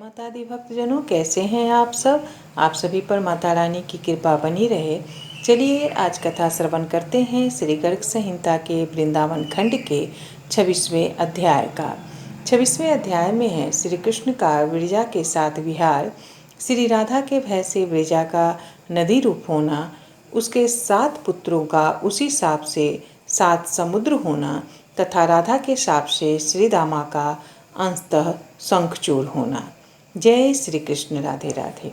माता दी भक्तजनों, कैसे हैं आप सब। आप सभी पर माता रानी की कृपा बनी रहे। चलिए आज कथा श्रवण करते हैं श्री गर्ग संहिता के वृंदावन खंड के 26वें अध्याय का। 26वें अध्याय में है श्री कृष्ण का विरजा के साथ विहार, श्री राधा के भय से विरजा का नदी रूप होना, उसके 7 पुत्रों का उसी शाप से 7 समुद्र होना तथा राधा के शाप से श्री दामा का अंततः शंखचूर होना। जय श्री कृष्ण। राधे राधे।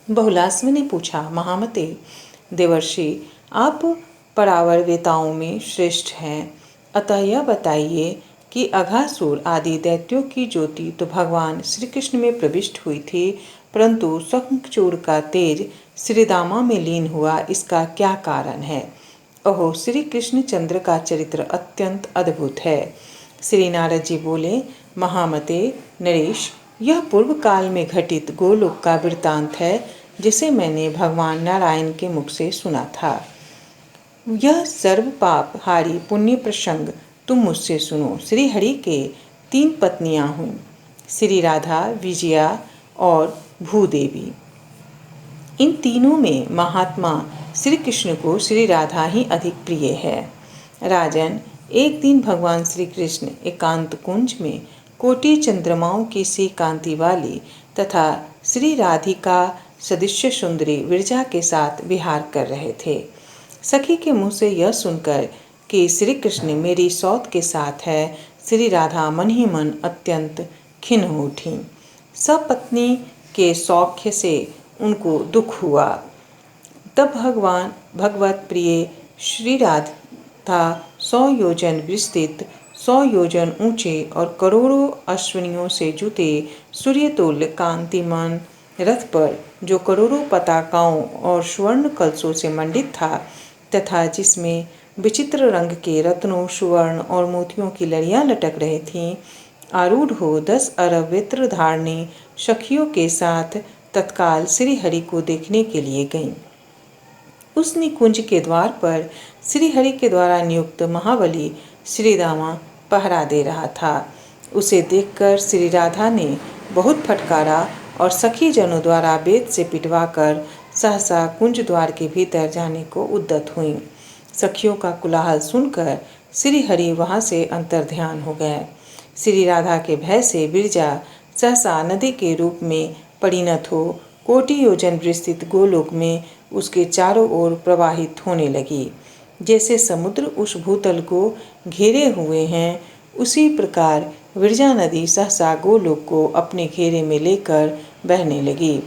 बहुलास्व ने पूछा, महामते देवर्षि, आप परावरवेताओं में श्रेष्ठ हैं, अतः यह बताइए कि अघासुर आदि दैत्यों की ज्योति तो भगवान श्री कृष्ण में प्रविष्ट हुई थी, परंतु शंखचूर का तेज श्री दामा में लीन हुआ, इसका क्या कारण है। ओहो, श्री कृष्ण चंद्र का चरित्र अत्यंत अद्भुत है। श्री नारद जी बोले, महामते नरेश, यह पूर्व काल में घटित गोलोक का वृत्तांत है, जिसे मैंने भगवान नारायण के मुख से सुना था। यह सर्व पाप हारी पुण्य प्रसंग तुम मुझसे सुनो। श्री हरि के 3 पत्नियां हुई, श्री राधा, विजया और भूदेवी। इन तीनों में महात्मा श्री कृष्ण को श्री राधा ही अधिक प्रिय है। राजन, एक दिन भगवान श्री कृष्ण एकांत कुंज में कोटि चंद्रमाओं की सी कांति वाली तथा श्री राधिका सदृश्य सुंदरी विरजा के साथ विहार कर रहे थे। सखी के मुंह से यह सुनकर कि श्री कृष्ण मेरी सौत के साथ है, श्री राधा मन ही मन अत्यंत खिन्न हो उठी। सपत्नी के सौख्य से उनको दुख हुआ। तब भगवत प्रिय श्री राधा 100 योजन विस्तृत, 100 योजन ऊंचे और करोड़ों अश्विनियों से जुते सूर्यतुल्य कांतिमान रथ पर, जो करोड़ों पताकाओं और स्वर्ण कलशों से मंडित था तथा जिसमें विचित्र रंग के रत्नों, सुवर्ण और मोतियों की लड़ियां लटक रही थीं, आरूढ़ हो 10 अरब वस्त्र धारणी सखियों के साथ तत्काल श्री हरि को देखने के लिए गईं। उस निकुंज के द्वार पर श्री हरि के द्वारा नियुक्त महाबली श्री दामा पहरा दे रहा था। उसे देखकर श्री राधा ने बहुत फटकारा और सखी जनों द्वारा बेत से पिटवाकर सहसा कुंज द्वार के भीतर जाने को उद्यत हुई। सखियों का कोलाहल सुनकर श्री हरि वहां से अंतर्ध्यान हो गए। श्री राधा के भय से विरजा सहसा नदी के रूप में परिणत हो कोटि योजन विस्तृत गोलोक में उसके चारों ओर प्रवाहित होने लगी। जैसे समुद्र उस भूतल को घेरे हुए हैं, उसी प्रकार विरजा नदी सहसा गोलोक को अपने घेरे में लेकर बहने लगी।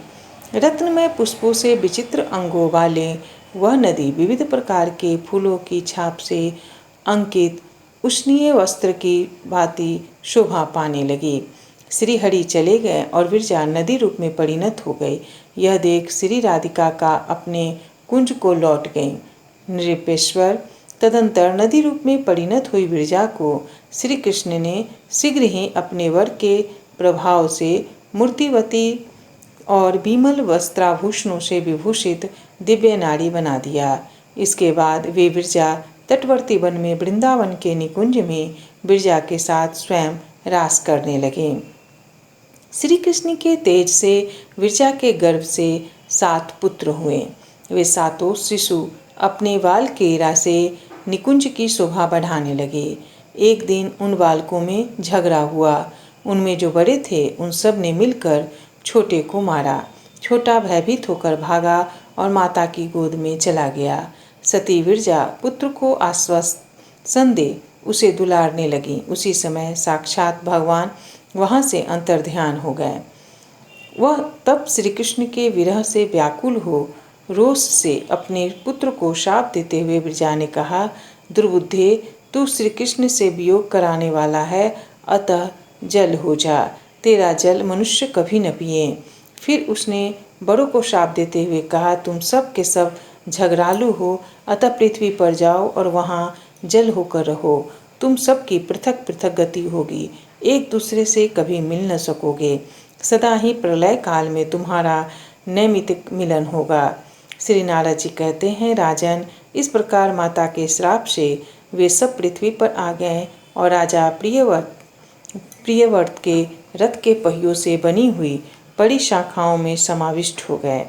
रत्नमय पुष्पों से विचित्र अंगों वाले वह नदी विविध प्रकार के फूलों की छाप से अंकित उष्णीय वस्त्र की भांति शोभा पाने लगी। श्री हरि चले गए और विरजा नदी रूप में परिणत हो गई। यह देख श्री राधिका का अपने कुंज को लौट गई। नृपेश्वर, तदंतर नदी रूप में परिणत हुई विरजा को श्री कृष्ण ने शीघ्र ही अपने वर के प्रभाव से मूर्तिवती और विमल वस्त्राभूषणों से विभूषित दिव्य नारी बना दिया। इसके बाद वे विरजा तटवर्ती वन में वृंदावन के निकुंज में विरजा के साथ स्वयं रास करने लगे। श्री कृष्ण के तेज से विरजा के गर्भ से 7 पुत्र हुए। वे 7 शिशु अपने बाल केरा से निकुंज की शोभा बढ़ाने लगे। एक दिन उन बालकों में झगड़ा हुआ। उनमें जो बड़े थे उन सब ने मिलकर छोटे को मारा। छोटा भयभीत होकर भागा और माता की गोद में चला गया। सती विरजा पुत्र को आश्वासन दे उसे दुलारने लगी। उसी समय साक्षात भगवान वहां से अंतर्ध्यान हो गए। वह तब श्री कृष्ण के विरह से व्याकुल हो रोष से अपने पुत्र को शाप देते हुए विरजा ने कहा, दुर्बुद्धे, तू श्री कृष्ण से वियोग कराने वाला है, अतः जल हो जा। तेरा जल मनुष्य कभी न पिए। फिर उसने बड़ों को शाप देते हुए कहा, तुम सब के सब झगड़ालू हो, अतः पृथ्वी पर जाओ और वहाँ जल होकर रहो। तुम सब की पृथक पृथक गति होगी, एक दूसरे से कभी मिल न सकोगे। सदा ही प्रलय काल में तुम्हारा नैमित्तिक मिलन होगा। श्री नारद जी कहते हैं, राजन, इस प्रकार माता के श्राप से वे सब पृथ्वी पर आ गए और राजा प्रियव्रत के रथ के पहियों से बनी हुई बड़ी शाखाओं में समाविष्ट हो गए।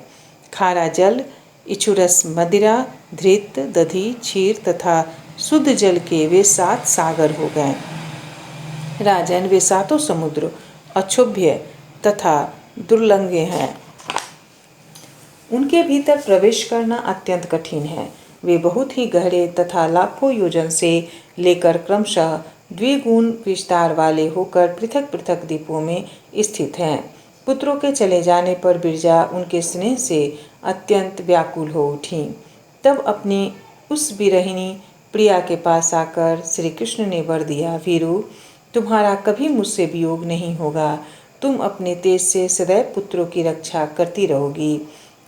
खारा जल, इक्षुरस मदिरा, धृत, दधि, क्षीर तथा शुद्ध जल के वे 7 सागर हो गए। राजन, वे 7 समुद्र अक्षोभ्य तथा दुर्लंघे हैं। उनके भीतर प्रवेश करना अत्यंत कठिन है। वे बहुत ही गहरे तथा लाखों योजन से लेकर क्रमशः द्विगुण विस्तार वाले होकर पृथक पृथक द्वीपों में स्थित हैं। पुत्रों के चले जाने पर बिरजा उनके स्नेह से अत्यंत व्याकुल हो उठी। तब अपनी उस विरहिणी प्रिया के पास आकर श्री कृष्ण ने वर दिया, वीरू, तुम्हारा कभी मुझसे वियोग नहीं होगा। तुम अपने तेज से सदैव पुत्रों की रक्षा करती रहोगी।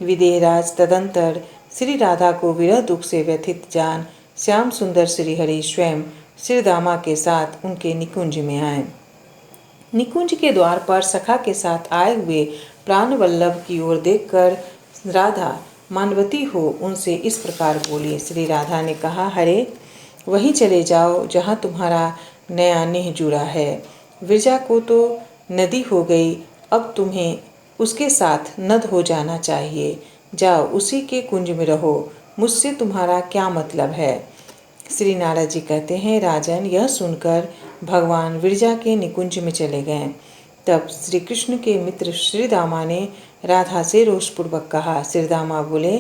विदेहराज तदंतर श्री राधा को विरह दुख से व्यथित जान श्याम सुंदर श्री हरि स्वयं श्रीदामा के साथ उनके निकुंज में आए। निकुंज के द्वार पर सखा के साथ आए हुए प्राण वल्लभ की ओर देखकर राधा मानवती हो उनसे इस प्रकार बोली। श्री राधा ने कहा, हरे, वहीं चले जाओ जहाँ तुम्हारा नया नेह जुड़ा है। विरजा को तो नदी हो गई, अब तुम्हें उसके साथ नद हो जाना चाहिए। जाओ, उसी के कुंज में रहो। मुझसे तुम्हारा क्या मतलब है? श्री नारद जी कहते हैं, राजन, यह सुनकर भगवान विरजा के निकुंज में चले गए। तब श्री कृष्ण के मित्र श्रीदामा ने राधा से रोषपूर्वक कहा। श्रीदामा बोले,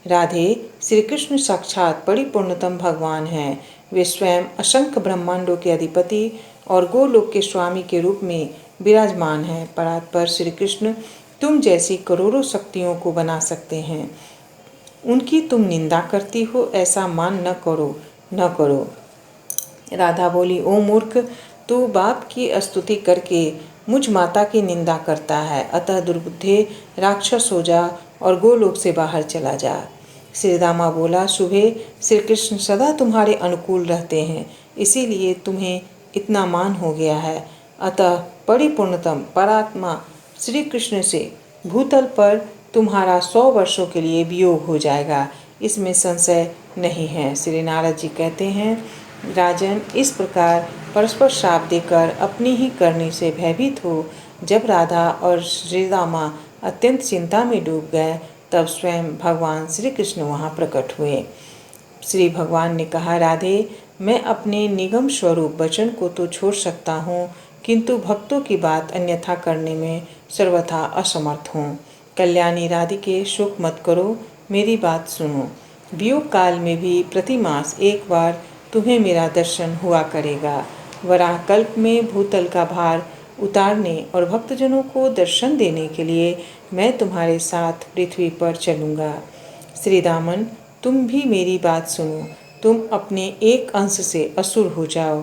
राधे, श्री कृष्ण साक्षात परिपूर्णतम भगवान हैं। वे स्वयं असंख्य ब्रह्मांडों के अधिपति और गोलोक के स्वामी के रूप में विराजमान हैं। परात्पर श्री कृष्ण तुम जैसी करोड़ों शक्तियों को बना सकते हैं। उनकी तुम निंदा करती हो, ऐसा मान न करो। राधा बोली, ओ मूर्ख, तू बाप की स्तुति करके मुझ माता की निंदा करता है। अतः दुर्बुद्धे, राक्षस हो जा और गोलोक से बाहर चला जा। श्रीदामा बोला, शुभे, श्री कृष्ण सदा तुम्हारे अनुकूल रहते हैं, इसीलिए तुम्हें इतना मान हो गया है। अतः परिपूर्णतम परात्मा श्री कृष्ण से भूतल पर तुम्हारा 100 वर्षों के लिए वियोग हो जाएगा, इसमें संशय नहीं है। श्री नारद जी कहते हैं, राजन, इस प्रकार परस्पर श्राप देकर अपनी ही करनी से भयभीत हो जब राधा और श्रीदामा अत्यंत चिंता में डूब गए, तब स्वयं भगवान श्री कृष्ण वहाँ प्रकट हुए। श्री भगवान ने कहा, राधे, मैं अपने निगम स्वरूप वचन को तो छोड़ सकता हूँ, किंतु भक्तों की बात अन्यथा करने में सर्वथा असमर्थ हूँ। कल्याणी राधिके, शोक मत करो, मेरी बात सुनो। वियोग काल में भी प्रतिमास एक बार तुम्हें मेरा दर्शन हुआ करेगा। वराह कल्प में भूतल का भार उतारने और भक्तजनों को दर्शन देने के लिए मैं तुम्हारे साथ पृथ्वी पर चलूँगा। श्रीदामन, तुम भी मेरी बात सुनो। तुम अपने एक अंश से असुर हो जाओ।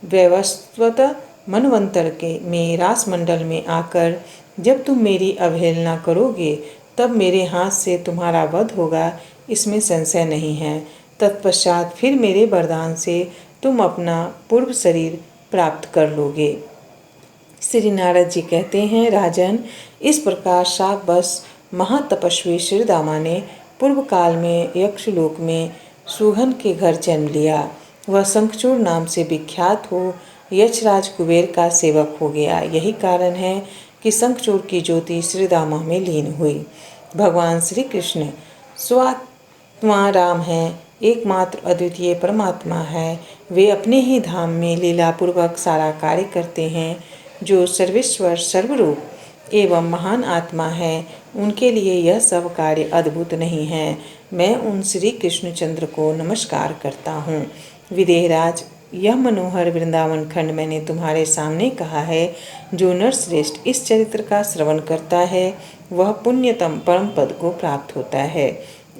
वैवस्वत मनवंतर के में रासमंडल में आकर जब तुम मेरी अवहेलना करोगे, तब मेरे हाथ से तुम्हारा वध होगा, इसमें संशय नहीं है। तत्पश्चात फिर मेरे वरदान से तुम अपना पूर्व शरीर प्राप्त कर लोगे। श्री नारद जी कहते हैं, राजन, इस प्रकार शापवश महातपस्वी श्रीदामा ने पूर्व काल में यक्षलोक में सुहन के घर जन्म लिया। वह शंखचूड़ नाम से विख्यात हो यक्षराज कुबेर का सेवक हो गया। यही कारण है कि शंखचूड़ की ज्योति श्रीदामा में लीन हुई। भगवान श्री कृष्ण स्वात्मा राम हैं, एकमात्र अद्वितीय परमात्मा है। वे अपने ही धाम में लीलापूर्वक सारा कार्य करते हैं। जो सर्वेश्वर सर्वरूप एवं महान आत्मा है, उनके लिए यह सब कार्य अद्भुत नहीं है। मैं उन श्री कृष्णचंद्र को नमस्कार करता हूँ। विदेहराज, यह मनोहर वृंदावन खंड मैंने तुम्हारे सामने कहा है। जो नरश्रेष्ठ इस चरित्र का श्रवण करता है, वह पुण्यतम परम पद को प्राप्त होता है।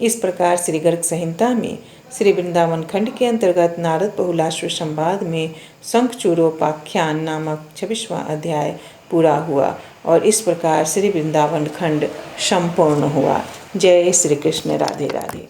इस प्रकार श्री गर्ग संहिता में श्री वृंदावन खंड के अंतर्गत नारद बहुलाश्व संवाद में शंखचूड़ोपाख्यान नामक 26वां अध्याय पूरा हुआ और इस प्रकार श्री वृंदावन खंड संपूर्ण हुआ। जय श्री कृष्ण। राधे राधे।